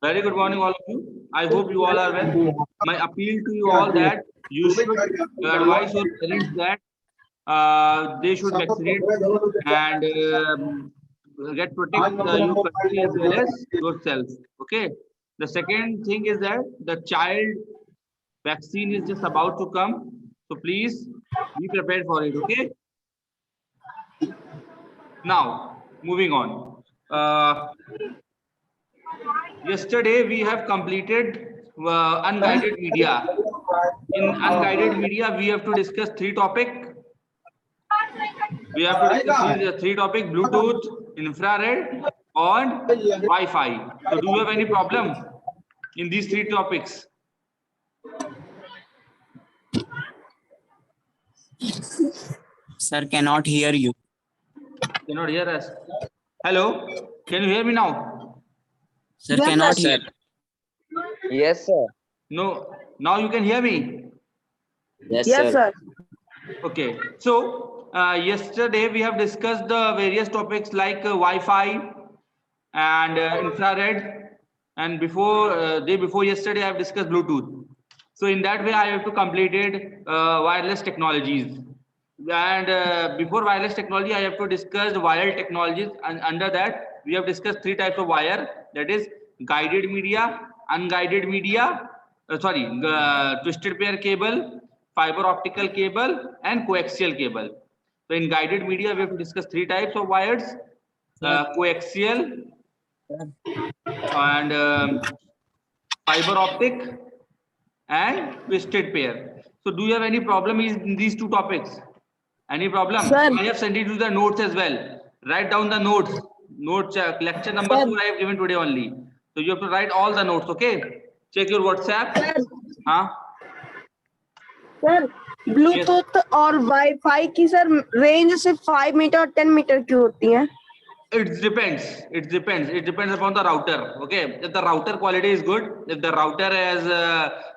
Very good morning, all of you. I hope you all are well. My appeal to you all that you should advise your parents that they should vaccinate and get protect your country as well as yourself. Okay. The second thing is that the child vaccine is just about to come, so please be prepared for it. Okay. Now moving on. Yesterday we have completed unguided media. In unguided media, we have to discuss three topics. We have to discuss three topics: Bluetooth, infrared, and Wi-Fi. So, do you have any problem in these three topics? Sir, cannot hear you. Cannot hear us. Hello, can you hear me now? Sir, cannot hear. Yes, sir. No, now you can hear me. Yes, Yes, sir. sir. Okay, so yesterday we have discussed the various topics like Wi-Fi and infrared, and day before yesterday I have discussed Bluetooth. So in that way I have to completed wireless technologies, and before wireless technology I have to discuss wired technologies, and under that we have discussed three types of wire, that is guided media, unguided media, twisted pair cable, fiber optical cable, and coaxial cable. So in guided media we have to discuss three types of wires: coaxial and fiber optic and twisted pair. So do you have any problem in these two topics? Any problem? Sir. I have sent it to the notes as well. Write down the notes. Notes, lecture number Sir. 4 I have given today only. So you have to write all the notes, okay? Check your WhatsApp. Sir हाँ sir Bluetooth और wifi की sir range सिर्फ 5 metre और 10 metre की होती है. it depends upon the router. Okay, if the router quality is good, if the router has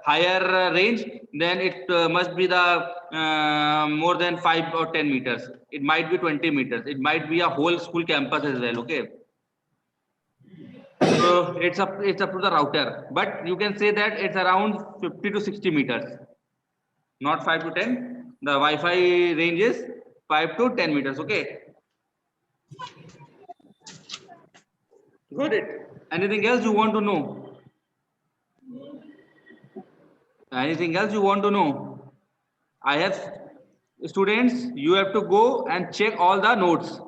higher range, then it must be the more than 5 or 10 meters. It might be 20 meters, it might be a whole school campus as well. Okay, so it's up to the router, but you can say that it's around 50 to 60 meters, not 5 to 10. The Wi-Fi range is 5 to 10 meters. Okay, got it. Anything else you want to know? Anything else you want to know? I have students, you have to go and check all the notes.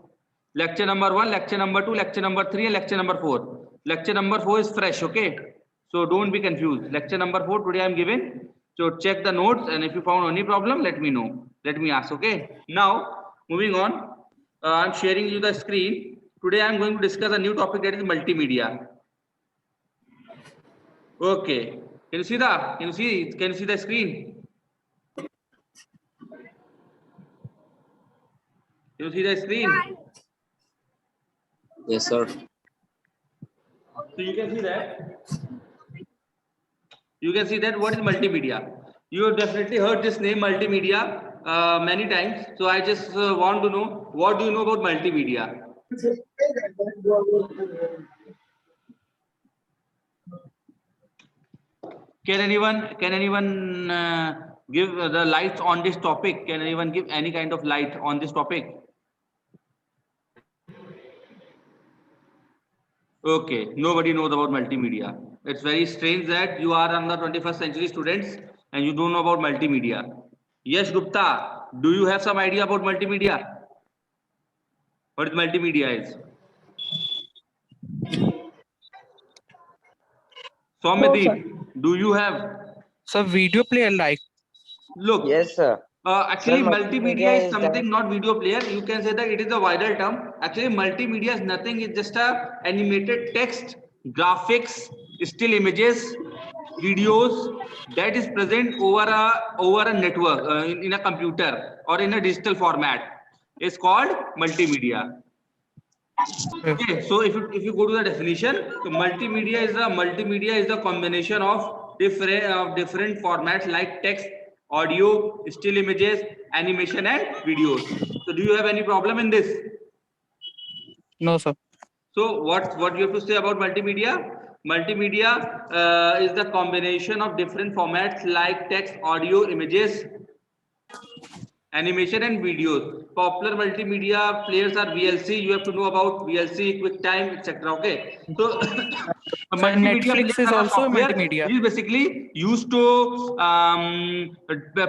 Lecture number 1, lecture number 2, lecture number 3, and lecture number 4. Lecture number 4 is fresh, okay? So don't be confused. Lecture number 4 today I am giving. So check the notes, and if you found any problem, let me know. Let me ask, okay? Now, moving on, I am sharing you the screen. Today I am going to discuss a new topic, that is multimedia. Okay. Can you see the screen? Can you see the screen? Yes, sir. So you can see that. You can see that what is multimedia. You have definitely heard this name multimedia many times. So I just want to know, what do you know about multimedia? Can anyone give the lights on this topic? Can anyone give any kind of light on this topic? Okay, nobody knows about multimedia. It's very strange that you are on the 21st century students and you don't know about multimedia. Yes, Gupta, do you have some idea about multimedia? What is multimedia is? Soumyadeep, do you have? So video player like. Look, Yes, sir. actually, Sir, multimedia is something that. not video player. You can say that it is a wider term. Actually, multimedia is nothing. It's just a animated text, graphics, still images, videos that is present over a network in a computer or in a digital format. It's called multimedia. Okay, so if you go to the definition, so multimedia is the combination of different formats like text, audio, still images, animation, and videos. So do you have any problem in this? No, sir. So what you have to say about multimedia? Multimedia is the combination of different formats like text, audio, images, animation and videos. Popular multimedia players are VLC. You have to know about VLC, QuickTime, etc. Okay. So multimedia Netflix is also a software multimedia. is basically used to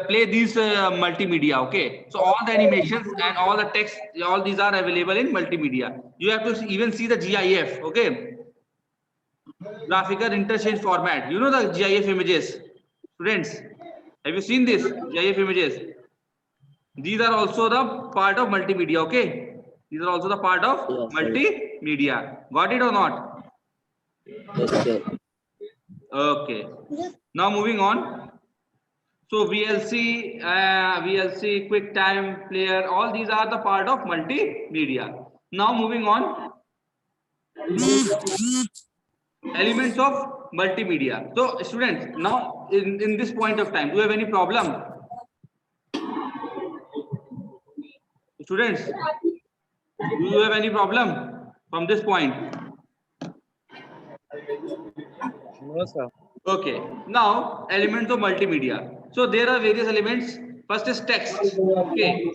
play these multimedia. Okay. So all the animations and all the text, all these are available in multimedia. You have to even see the GIF. Okay. Graphical interchange format. You know the GIF images, students. Have you seen this GIF images? These are also the part of multimedia. Okay, these are also the part of Yes, sir. multimedia. Got it or not? Yes, sir. Okay. Now moving on. So VLC, QuickTime Player, all these are the part of multimedia. Now moving on. Elements of multimedia. So students, now in this point of time, do you have any problem? Students, do you have any problem from this point? No, sir. Okay. Now elements of multimedia. So there are various elements. First is text. Okay.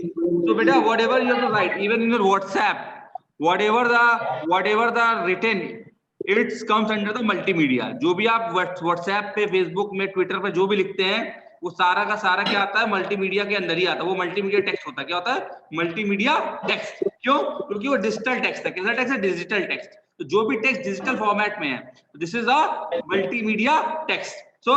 So beta, whatever you have to write, even in your WhatsApp, whatever the written, it comes under the multimedia. जो भी आप WhatsApp पे, Facebook में, Twitter पे जो भी लिखते हैं, वो सारा का सारा क्या आता है, मल्टीमीडिया के अंदर ही आता है. वो मल्टीमीडिया टेक्स्ट होता है. क्या होता है? Multimedia text. क्यों? क्योंकि वो डिजिटल टेक्स्ट है. कैसा टेक्स्ट है? Digital text. तो जो भी टेक्स्ट डिजिटल फॉर्मेट में है, this is a multimedia text. So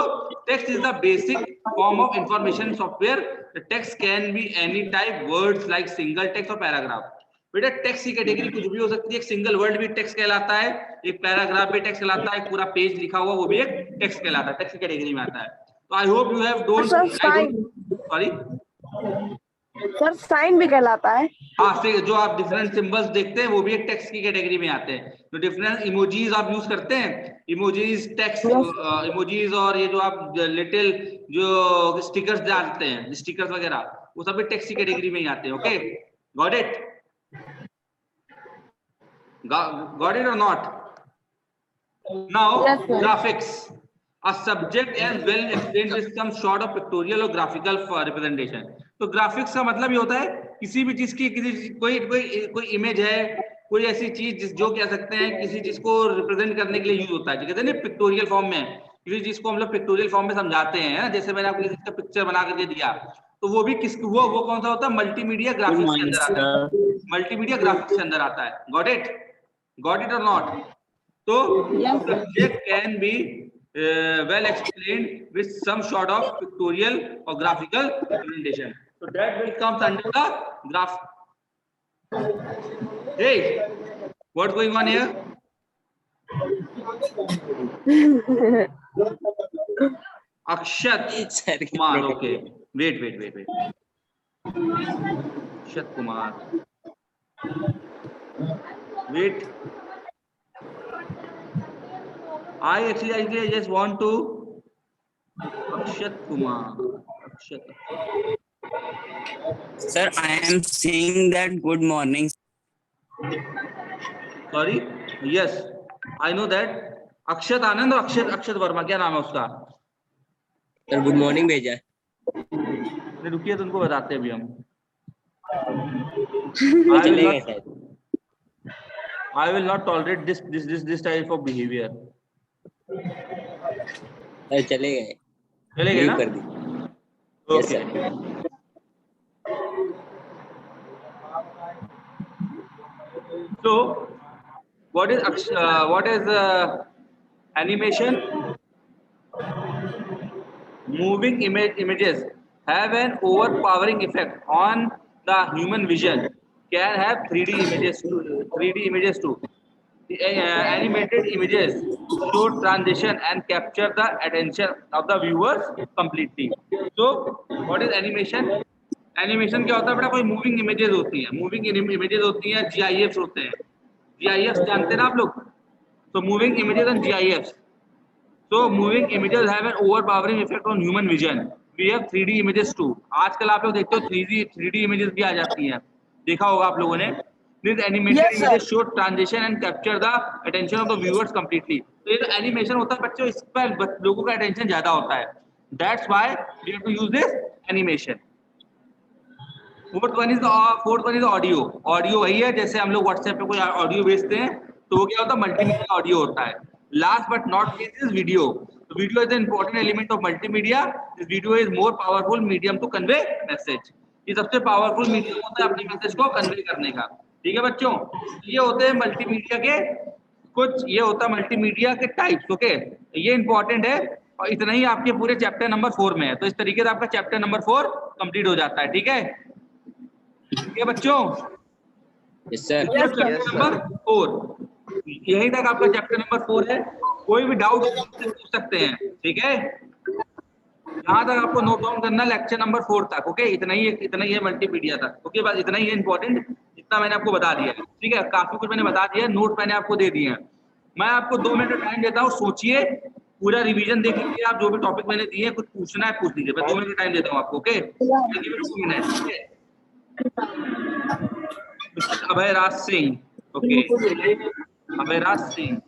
text is the basic form of information software. The text can be any type, words like single text or paragraph. बेटा text की category कुछ भी हो सकती है. एक सिंगल वर्ड भी टेक्स्ट कहलाता है, एक पैराग्राफ भी टेक्स्ट कहलाता है, एक पूरा पेज लिखा हुआ वो भी एक टेक्स्ट कहलाता है. टेक्स्ट की कैटेगरी में आता है. तो I hope you have don't sorry sir sign भी कहलाता है. हाँ, से जो आप डिफरेंट सिंबल्स देखते हैं वो भी एक टेक्स्ट की कैटेगरी में आते हैं. तो डिफरेंट इमोजीज आप यूज करते हैं, इमोजीज टेक्स्ट इमोजीज, और ये जो आप लिटिल जो स्टिकर्स डालते हैं, स्टिकर्स वगैरह, वो सभी टेक्स्ट की कैटेगरी में ही आते हैं. Okay, got it? Got it or not? Now, Yes, sir. graphics. A subject as well explained with some sort of pictorial or graphical representation. तो graphics का मतलब ये होता है किसी भी चीज की कोई इमेज है, कोई ऐसी चीज जो कह सकते हैं किसी चीज को रिप्रेजेंट करने के लिए यूज होता है. कहते हैं ना पिक्टोरियल फॉर्म में, किसी चीज को हम लोग पिक्टोरियल फॉर्म में समझाते हैं. जैसे मैंने आपको किसी का पिक्चर बना करके दिया, तो वो भी वो कौन सा होता है? मल्टीमीडिया ग्राफिक्स के अंदर आता है. मल्टीमीडिया ग्राफिक्स के अंदर आता है. Got it or not? So subject can be well explained with some sort of pictorial or graphical representation. So that will come under the graph. Hey, what's going on here? Akshat Kumar. Okay. Wait. Akshat Kumar. Wait. I actually just want to Akshat Kumar. Sir, I am saying that good morning. Sorry. Yes, I know that. Akshat Anand और अक्षत वर्मा, क्या नाम है उसका? Sir good morning भेजा है. नहीं, रुकिए, तुमको बताते हैं अभी हम. चलेगा शायद. I will not tolerate this type of behavior. चलेगा. चलेगा ना? कर दी. Yes, Okay. sir. So, what is animation? Moving images have an overpowering effect on the human vision. Can have 3D images too. The animated images show transition and capture the attention of the viewers completely. So, what is animation? Animation क्या होता है बेटा? कोई moving images होती हैं, GIFs होते हैं. GIFs जानते हैं ना आप लोग? So moving images and GIFs. So moving images have an overpowering effect on human vision. We have 3D images too. आजकल आप लोग देखते हो 3D images भी आ जाती हैं, देखा होगा आप लोगों ने. These animated Yes, sir. images show transition and capture the attention of the viewers completely. तो ये जो एनिमेशन होता है बच्चों, इस पर लोगों का अटेंशन ज्यादा होता है, that's why we have to use this animation. Fourth one is audio. Audio वही है जैसे हम लोग व्हाट्सएप पे कोई ऑडियो भेजते हैं तो वो क्या होता है, मल्टीमीडिया ऑडियो होता है। Last but not least is video. Video is an important element of multimedia. This video is more powerful medium to convey message. ये सबसे पावरफुल मीडियम होता है अपने मैसेज को कन्वे करने का। ठीक है बच्चों, ये होते हैं मल्टीमीडिया के कुछ, ये होता है मल्टीमीडिया के टाइप्स। ओके, ये इंपॉर्टेंट है और इतना ही आपके पूरे चैप्टर नंबर 4 में है। तो इस तरीके से आपका चैप्टर नंबर 4 कंप्लीट हो जाता है। ठीक है, ठीक है बच्चों, यस सर। चैप्टर नंबर 4 यहीं तक आपका चैप्टर नंबर 4 है। कोई भी डाउट पूछ सकते हैं। ठीक है, यहाँ तक आपको नोट डाउन करना लेक्चर नंबर 4 तक। ओके, इतना ही है मल्टीमीडिया तक। ओके, बस इतना ही है इंपॉर्टेंट जितना मैंने आपको बता दिया है। ठीक है, काफी कुछ मैंने बता दिया है, नोट मैंने आपको दे दिए हैं। मैं आपको 2 मिनट टाइम देता हूँ, सोचिए, पूरा रिवीजन देख लीजिए। आप जो भी टॉपिक मैंने दिए कुछ पूछना है पूछ लीजिए। मैं 2 मिनट टाइम देता हूँ आपको। Okay, 2 minute. Abhayraj Singh. Okay, Abhayraj Singh,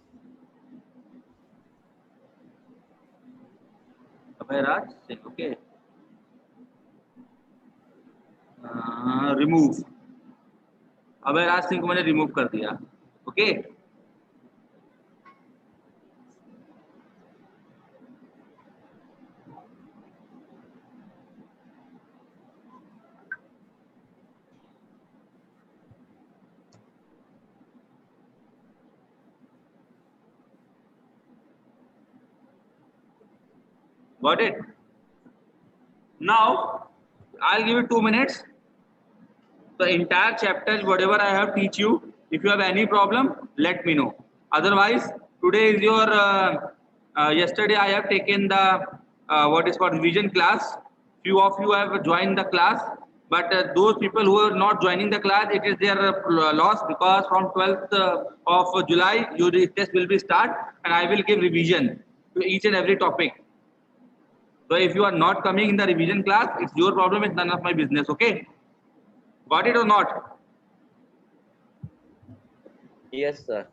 Abhayraj Singh. Okay, remove. Abhayraj Singh को मैंने रिमूव कर दिया। Okay, got it? Now I'll give you 2 minutes. The entire chapter, whatever I have teach you, if you have any problem, let me know. Otherwise, today is your yesterday I have taken the what is called revision class. Few of you have joined the class, but those people who are not joining the class, it is their loss, because from 12th of July your test will be start and I will give revision to each and every topic. So if you are not coming in the revision class, it's your problem, it's none of my business. Okay, got it or not? Yes sir.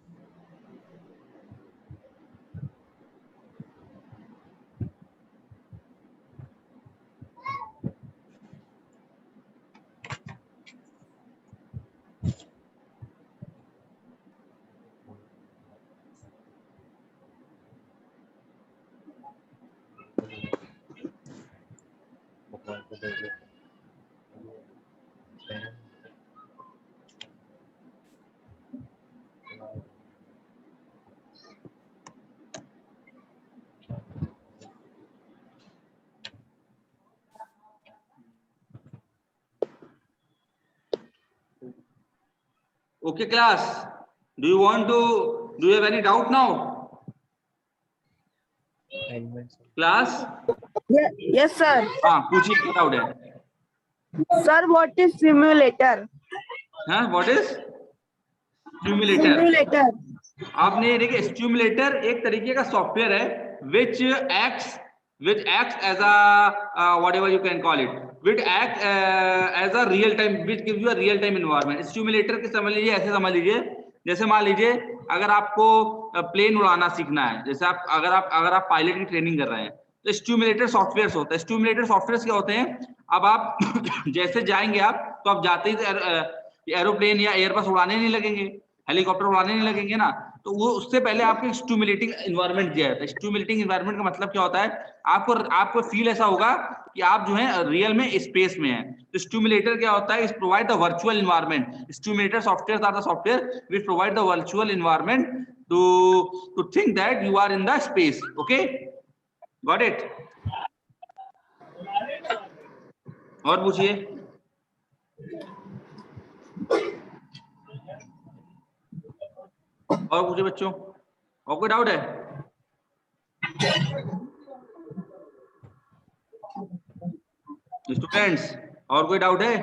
Okay class, do you have any doubt now? Class? Yes, sir. हाँ, पूछिए क्या doubt है? Sir, what is simulator? हाँ, what is simulator? Simulator. आपने ये देखिए, stimulator एक तरीके का सॉफ्टवेयर है which acts as a whatever you can call it, which act as a real time, which gives you a real time environment. Stimulator के समझ लीजिए, ऐसे समझ लीजिए, जैसे मान लीजिए अगर आपको प्लेन उड़ाना सीखना है, जैसे अगर आप पायलट की ट्रेनिंग कर रहे हैं तो स्टिमुलेटर सॉफ्टवेयर होता है। स्टिमुलेटर सॉफ्टवेयर क्या होते हैं? अब आप जैसे जाएंगे आप, तो आप जाते ही एरोप्लेन या एयरबस उड़ाने नहीं लगेंगे, हेलीकॉप्टर उड़ाने नहीं लगेंगे ना, तो वो उससे पहले आपको स्टिमुलेटिंग एनवायरनमेंट दिया जाता है। स्टिमुलेटिंग एनवायरनमेंट का मतलब क्या होता है? आपको फील ऐसा होगा कि आप जो है रियल में स्पेस में है। तो स्टिमुलेटर क्या होता है? It provide the virtual environment. Stimulator software are the software which provide the virtual environment to think that you are in the space. Okay, got it? और पूछिए। और पूछिए बच्चों, और कोई डाउट है? स्टूडेंट्स, और कोई डाउट है?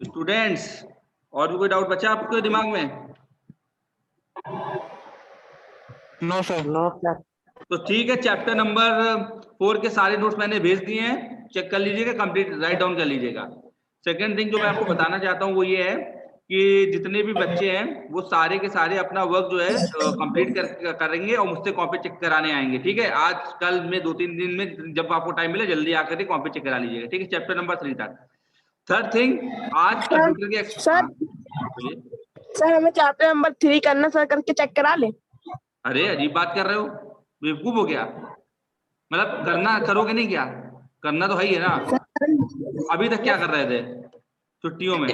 स्टूडेंट्स, और भी कोई डाउट बचा आपके दिमाग में? No sir. तो ठीक है, चैप्टर नंबर 4 के सारे नोट्स मैंने भेज दिए हैं, चेक कर लीजिएगा, कंप्लीट राइट डाउन कर लीजिएगा। सेकंड थिंग जो मैं आपको बताना चाहता हूँ वो ये है कि जितने भी बच्चे हैं वो सारे के सारे अपना वर्क जो है कंप्लीट करेंगे और मुझसे कॉपी चेक कराने आएंगे, ठीक है। आज कल में 2-3 दिन में जब आपको टाइम मिले जल्दी आकर के कॉपी चेक करा लीजिएगा, ठीक है। चैप्टर नंबर 3 तक। थर्ड थिंग, आज कंप्यूटर के सर सर हमें चैप्टर नंबर 3 करना सर, करके चेक करा ले। अरे अजीब बात कर रहे हो, बेवकूफ हो गया। मतलब करना करोगे नहीं क्या? करना तो है ही है ना। अभी तक क्या कर रहे थे छुट्टियों में?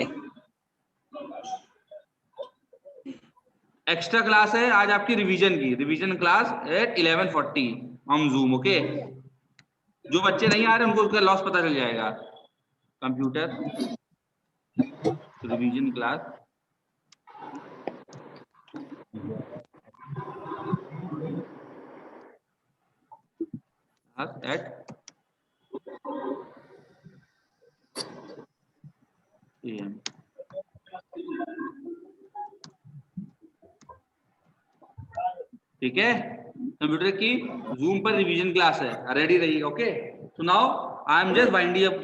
एक्स्ट्रा क्लास है आज आपकी रिवीजन की, revision class at 11:40 on Zoom, okay. जो बच्चे नहीं आ रहे उनको उसका लॉस पता चल जाएगा। Computer revision class eight AM। ठीक है, कंप्यूटर की जूम पर रिवीजन क्लास है, रेडी रहिएगा, okay. So now I am just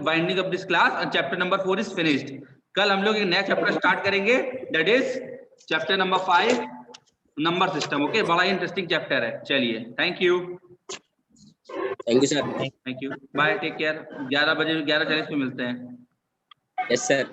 winding up this class and chapter number 4 is finished. कल हम लोग एक नया चैप्टर स्टार्ट करेंगे, that is chapter number 5 number system, okay. बड़ा ही इंटरेस्टिंग चैप्टर है। चलिए, thank you sir. Thank you, bye, take care. 11 बजे 11:40 पे मिलते हैं। Yes sir.